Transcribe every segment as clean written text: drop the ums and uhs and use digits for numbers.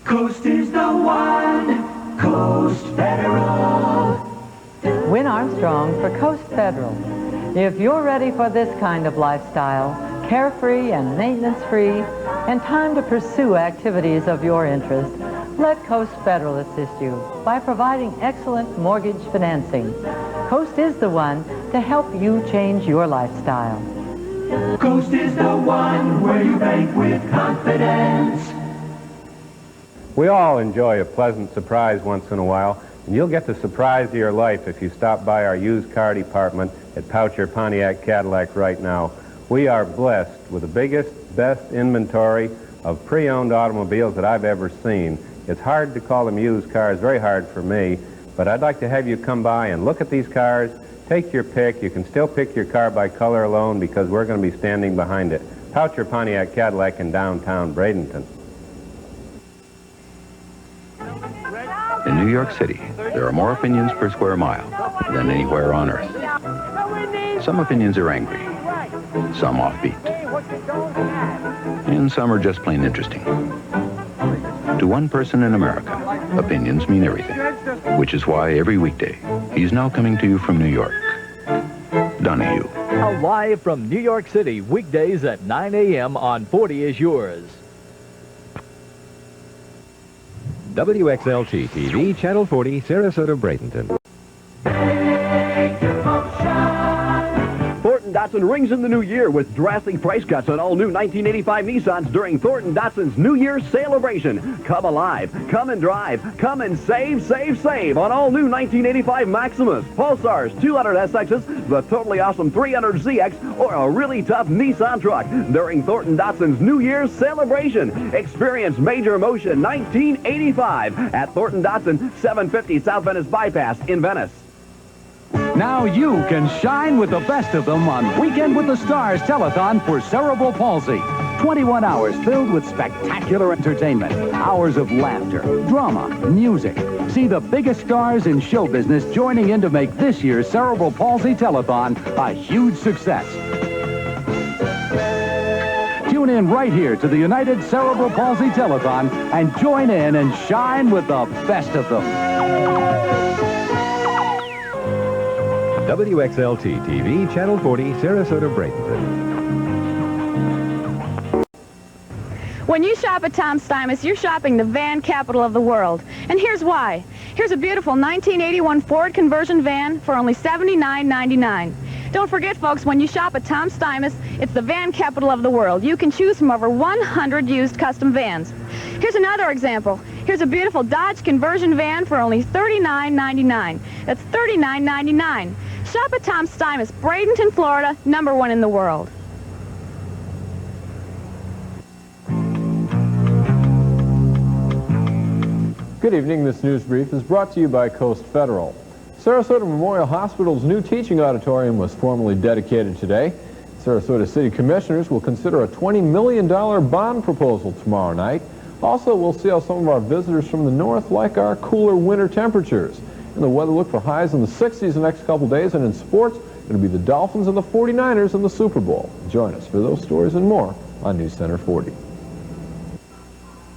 Coast is the one. Coast Federal. Win Armstrong for Coast Federal. If you're ready for this kind of lifestyle, carefree and maintenance-free, and time to pursue activities of your interest, let Coast Federal assist you by providing excellent mortgage financing. Coast is the one to help you change your lifestyle. Coast is the one where you bank with confidence. We all enjoy a pleasant surprise once in a while, and you'll get the surprise of your life if you stop by our used car department at Poucher Pontiac Cadillac right now. We are blessed with the biggest, best inventory of pre-owned automobiles that I've ever seen. It's hard to call them used cars, very hard for me, but I'd like to have you come by and look at these cars, take your pick. You can still pick your car by color alone because we're going to be standing behind it. Poucher Pontiac Cadillac in downtown Bradenton. In New York City, there are more opinions per square mile than anywhere on earth. Some opinions are angry, some offbeat, and some are just plain interesting. To one person in America, opinions mean everything, which is why every weekday, he's now coming to you from New York. Donahue. Live from New York City, weekdays at 9 a.m. on 40 is Yours. WXLT TV, Channel 40, Sarasota, Bradenton. Thornton Datsun rings in the new year with drastic price cuts on all new 1985 Nissans during Thornton Datsun's New Year's celebration. Come alive, come and drive, come and save, save, save on all new 1985 Maximas, Pulsars, 200 SXs, the totally awesome 300 ZX, or a really tough Nissan truck during Thornton Datsun's New Year's celebration. Experience major motion 1985 at Thornton Datsun, 750 South Venice Bypass in Venice. Now you can shine with the best of them on Weekend with the Stars telethon for cerebral palsy. 21 hours filled with spectacular entertainment, hours of laughter, drama, music. See the biggest stars in show business joining in to make this year's cerebral palsy telethon a huge success. Tune in right here to the United Cerebral Palsy Telethon and join in and shine with the best of them. WXLT TV, Channel 40, Sarasota, Bradenton. When you shop at Tom Steimus, you're shopping the van capital of the world. And here's why. Here's a beautiful 1981 Ford conversion van for only $79.99. Don't forget, folks, when you shop at Tom Steimus, it's the van capital of the world. You can choose from over 100 used custom vans. Here's another example. Here's a beautiful Dodge conversion van for only $39.99. That's $39.99. Shop at Tom Steimus, Bradenton, Florida, #1 in the world. Good evening. This news brief is brought to you by Coast Federal. Sarasota Memorial Hospital's new teaching auditorium was formally dedicated today. Sarasota City Commissioners will consider a $20 million bond proposal tomorrow night. Also, we'll see how some of our visitors from the north like our cooler winter temperatures. In the weather, look for highs in the 60s the next couple days, and in sports, it'll be the Dolphins and the 49ers in the Super Bowl. Join us for those stories and more on News Center 40.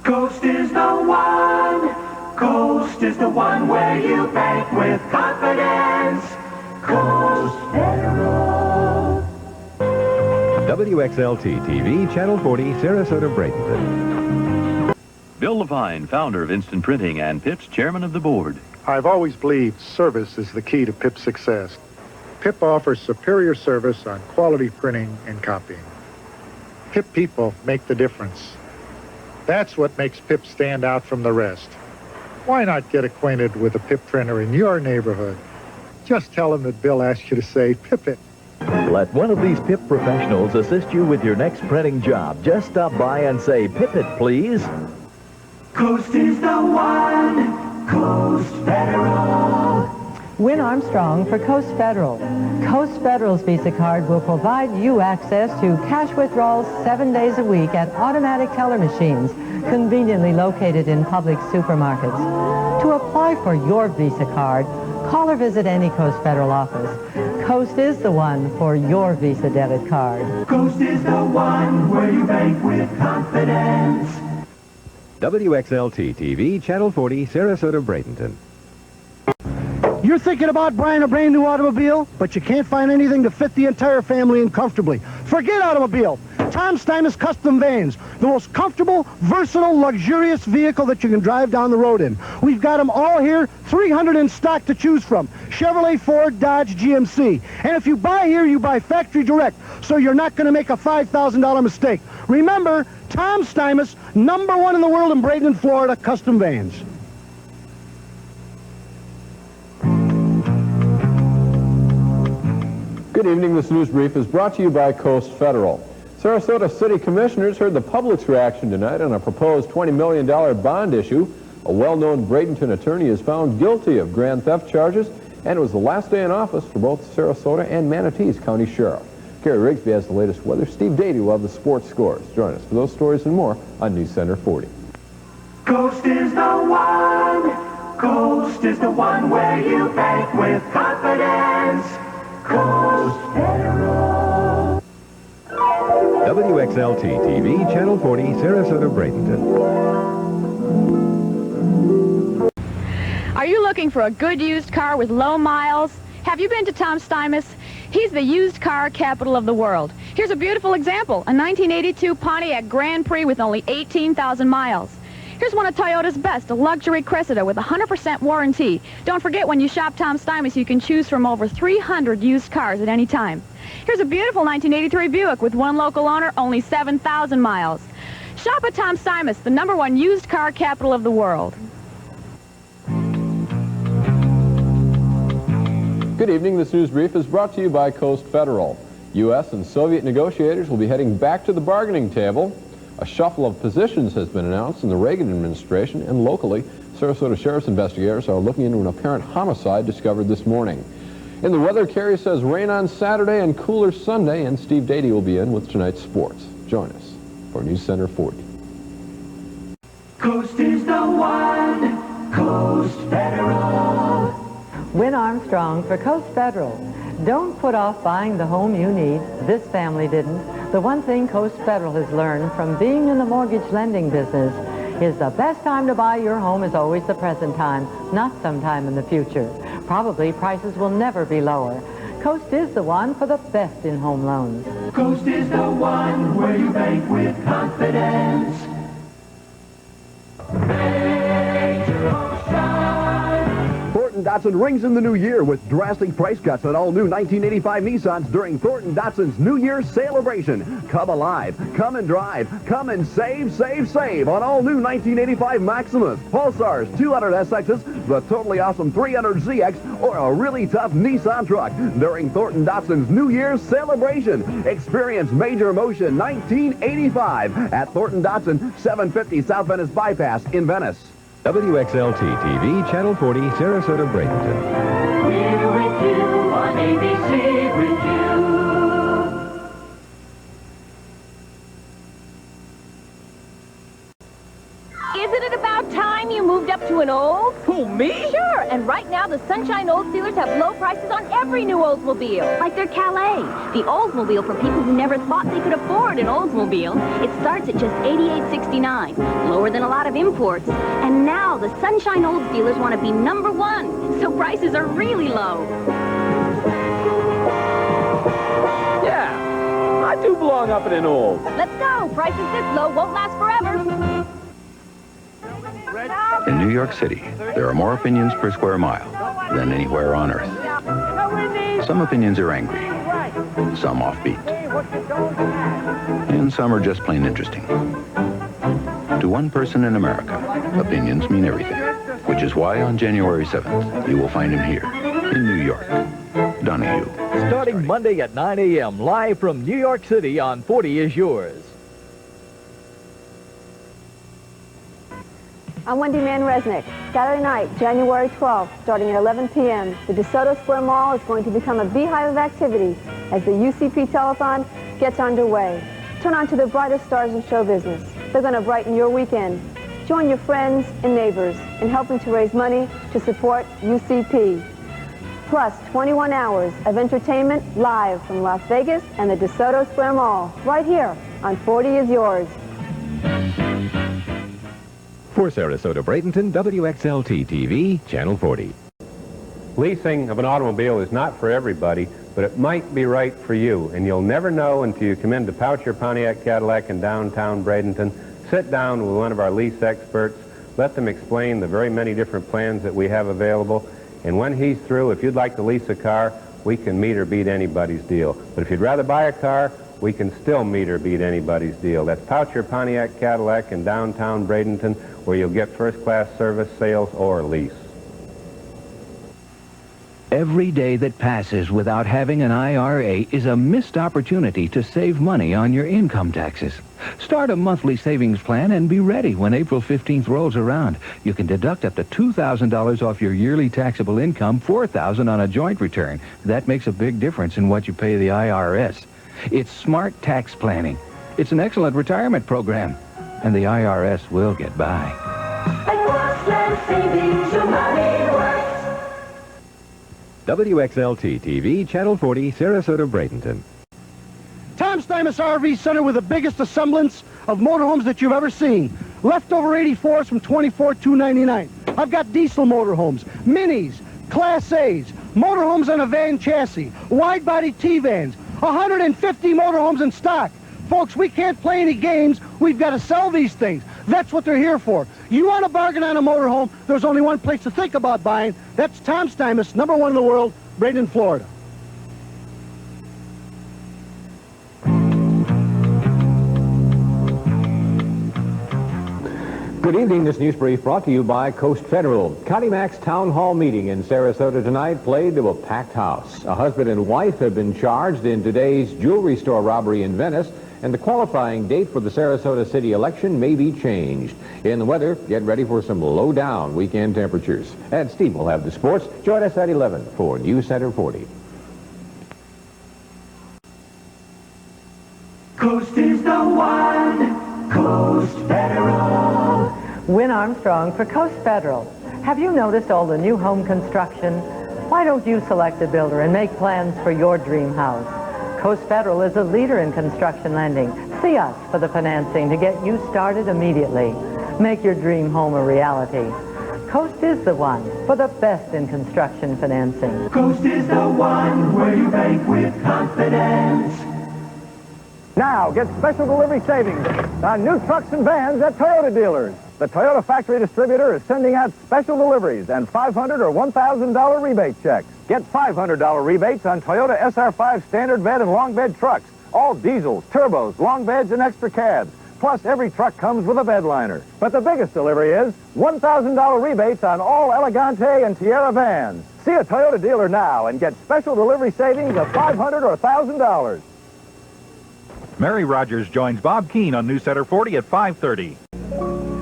Coast is the one. Coast is the one where you bank with confidence. Coast Federal. WXLT TV, Channel 40, Sarasota, Bradenton. Bill Levine, founder of Instant Printing and PIP's chairman of the board. I've always believed service is the key to PIP's success. PIP offers superior service on quality printing and copying. PIP people make the difference. That's what makes PIP stand out from the rest. Why not get acquainted with a PIP printer in your neighborhood? Just tell them that Bill asked you to say PIP it. Let one of these PIP professionals assist you with your next printing job. Just stop by and say, "PIP it, please." Coast is the one. Coast Federal. Win Armstrong for Coast Federal. Coast Federal's Visa card will provide you access to cash withdrawals 7 days a week at automatic teller machines conveniently located in public supermarkets. To apply for your Visa card, call or visit any Coast Federal office. Coast is the one for your Visa debit card. Coast is the one where you bank with confidence. WXLT TV, Channel 40, Sarasota, Bradenton. You're thinking about buying a brand new automobile, but you can't find anything to fit the entire family in comfortably. Forget automobile. Tom Steimus Custom Vans, the most comfortable, versatile, luxurious vehicle that you can drive down the road in. We've got them all here, 300 in stock to choose from. Chevrolet, Ford, Dodge, GMC. And if you buy here, you buy factory direct, so you're not going to make a $5,000 mistake. Remember, Tom Steimus, #1 in the world in Bradenton, Florida, custom vans. Good evening. This news brief is brought to you by Coast Federal. Sarasota City Commissioners heard the public's reaction tonight on a proposed $20 million bond issue. A well-known Bradenton attorney is found guilty of grand theft charges, and it was the last day in office for both Sarasota and Manatee's County Sheriff. Gary Rigsby has the latest weather. Steve Datey will have the sports scores. Join us for those stories and more on News Center 40. Coast is the one. Coast is the one where you bank with confidence. Coast Federal. WXLT TV, Channel 40, Sarasota, Bradenton. Are you looking for a good used car with low miles? Have you been to Tom Steimus? He's the used car capital of the world. Here's a beautiful example, a 1982 Pontiac Grand Prix with only 18,000 miles. Here's one of Toyota's best, a luxury Cressida with 100% warranty. Don't forget, when you shop Tom Steimus, you can choose from over 300 used cars at any time. Here's a beautiful 1983 Buick with one local owner, only 7,000 miles. Shop at Tom Steimus, the #1 used car capital of the world. Good evening. This news brief is brought to you by Coast Federal. U.S. and Soviet negotiators will be heading back to the bargaining table. A shuffle of positions has been announced in the Reagan administration, and locally, Sarasota Sheriff's investigators are looking into an apparent homicide discovered this morning. In the weather, Carrie says rain on Saturday and cooler Sunday, and Steve Datey will be in with tonight's sports. Join us for News Center 40. Coast is the one. Coast Federal. Win Armstrong for Coast Federal. Don't put off buying the home you need. This family didn't. The one thing Coast Federal has learned from being in the mortgage lending business is the best time to buy your home is always the present time, not sometime in the future. Probably prices will never be lower. Coast is the one for the best in home loans. Coast is the one where you bank with confidence. Datsun rings in the new year with drastic price cuts on all new 1985 Nissans during Thornton Datsun's New Year's celebration. Come alive, come and drive, come and save, save, save on all new 1985 Maximas, Pulsars, 200 SXs, the totally awesome 300 ZX, or a really tough Nissan truck during Thornton Datsun's New Year's celebration. Experience Major Motion 1985 at Thornton Datsun, 750 South Venice Bypass in Venice. WXLT TV, Channel 40, Sarasota, Bradenton. We're with you on ABC Review. Isn't it about time you moved up to an Olds? Who, me? Sure, and right now the Sunshine Olds dealers have low prices on every new Oldsmobile. Like their Calais, the Oldsmobile for people who never thought they could afford an Oldsmobile. It starts at just $88.69, lower than a lot of imports. And now the Sunshine Olds dealers want to be #1, so prices are really low. Yeah, I do belong up in an Olds. Let's go. Prices this low won't last forever. In New York City, there are more opinions per square mile than anywhere on Earth. Some opinions are angry, some offbeat, and some are just plain interesting. To one person in America, opinions mean everything, which is why on January 7th, you will find him here in New York. Donahue. Starting Monday at 9 a.m., live from New York City on 40 is Yours. I'm Wendy Mann-Resnick. Saturday night, January 12th, starting at 11 p.m., the DeSoto Square Mall is going to become a beehive of activity as the UCP Telethon gets underway. Turn on to the brightest stars in show business. They're going to brighten your weekend. Join your friends and neighbors in helping to raise money to support UCP. Plus 21 hours of entertainment live from Las Vegas and the DeSoto Square Mall, right here on 40 is Yours. For Sarasota, Bradenton, WXLT TV, Channel 40. Leasing of an automobile is not for everybody, but it might be right for you, and you'll never know until you come into Poucher Pontiac Cadillac in downtown Bradenton. Sit down with one of our lease experts, let them explain the very many different plans that we have available, and when he's through, if you'd like to lease a car, we can meet or beat anybody's deal. But if you'd rather buy a car, we can still meet or beat anybody's deal. That's Poucher Pontiac Cadillac in downtown Bradenton, where you'll get first-class service, sales, or lease. Every day that passes without having an IRA is a missed opportunity to save money on your income taxes. Start a monthly savings plan and be ready when April 15th rolls around. You can deduct up to $2,000 off your yearly taxable income, $4,000 on a joint return. That makes a big difference in what you pay the IRS. It's smart tax planning. It's an excellent retirement program, and the IRS will get by. Savings, your money works. WXLT TV, Channel 40, Sarasota, Bradenton. Tom Steimus RV Center with the biggest assemblance of motorhomes that you've ever seen. Leftover 84s from $24,299. I've got diesel motorhomes, minis, Class A's, motorhomes on a van chassis, wide-body T-vans, 150 motorhomes in stock. Folks, we can't play any games. We've got to sell these things. That's what they're here for. You want to bargain on a motorhome, there's only one place to think about buying. That's Tom Steimus, #1 in the world, Bradenton, Florida. Good evening. This news brief brought to you by Coast Federal. County Mac's Town Hall meeting in Sarasota tonight played to a packed house. A husband and wife have been charged in today's jewelry store robbery in Venice, and the qualifying date for the Sarasota city election may be changed. In the weather, get ready for some low-down weekend temperatures. And Steve will have the sports. Join us at 11 for News Center 40. Coast is the one. Coast Federal. Win Armstrong for Coast Federal. Have you noticed all the new home construction? Why don't you select a builder and make plans for your dream house? Coast Federal is a leader in construction lending. See us for the financing to get you started immediately. Make your dream home a reality. Coast is the one for the best in construction financing. Coast is the one where you bank with confidence. Now, get special delivery savings on new trucks and vans at Toyota dealers. The Toyota factory distributor is sending out special deliveries and $500 or $1,000 rebate checks. Get $500 rebates on Toyota SR5 standard bed and long bed trucks. All diesels, turbos, long beds, and extra cabs. Plus, every truck comes with a bed liner. But the biggest delivery is $1,000 rebates on all Elegante and Tierra vans. See a Toyota dealer now and get special delivery savings of $500 or $1,000. Mary Rogers joins Bob Keane on News Center 40 at 5:30.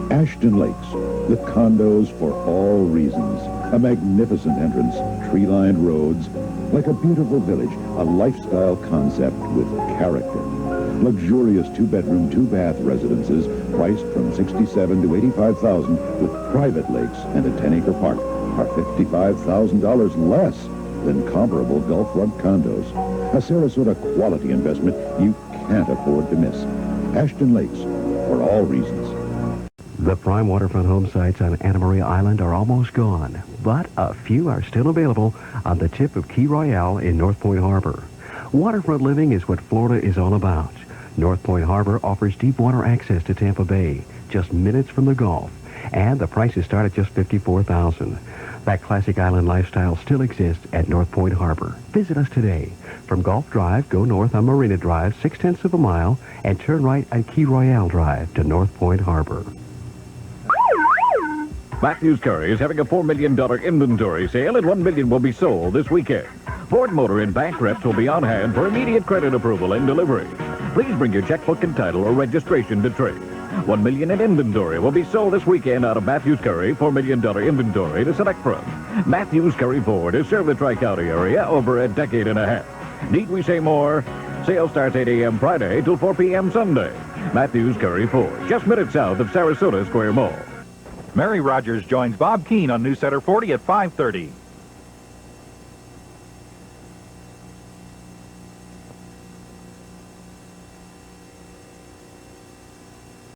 Ashton Lakes, the condos for all reasons. A magnificent entrance, tree-lined roads, like a beautiful village, a lifestyle concept with character. Luxurious 2-bedroom, 2-bath residences priced from $67,000 to $85,000 with private lakes and a 10-acre park are $55,000 less than comparable Gulfront condos. A Sarasota quality investment you can't afford to miss. Ashton Lakes, for all reasons. The prime waterfront home sites on Anna Maria Island are almost gone, but a few are still available on the tip of Key Royale in North Point Harbor. Waterfront living is what Florida is all about. North Point Harbor offers deep water access to Tampa Bay, just minutes from the Gulf, and the prices start at just $54,000. That classic island lifestyle still exists at North Point Harbor. Visit us today. From Gulf Drive, go north on Marina Drive 0.6 of a mile and turn right on Key Royale Drive to North Point Harbor. Matthews Curry is having a $4 million inventory sale, and $1 million will be sold this weekend. Ford Motor and bank reps will be on hand for immediate credit approval and delivery. Please bring your checkbook and title or registration to trade. $1 million in inventory will be sold this weekend out of Matthews Curry, $4 million inventory to select from. Matthews Curry Ford has served the Tri-County area over a decade and a half. Need we say more? Sale starts 8 a.m. Friday till 4 p.m. Sunday. Matthews Curry Ford, just minutes south of Sarasota Square Mall. Mary Rogers joins Bob Keane on News Center 40 at 5:30.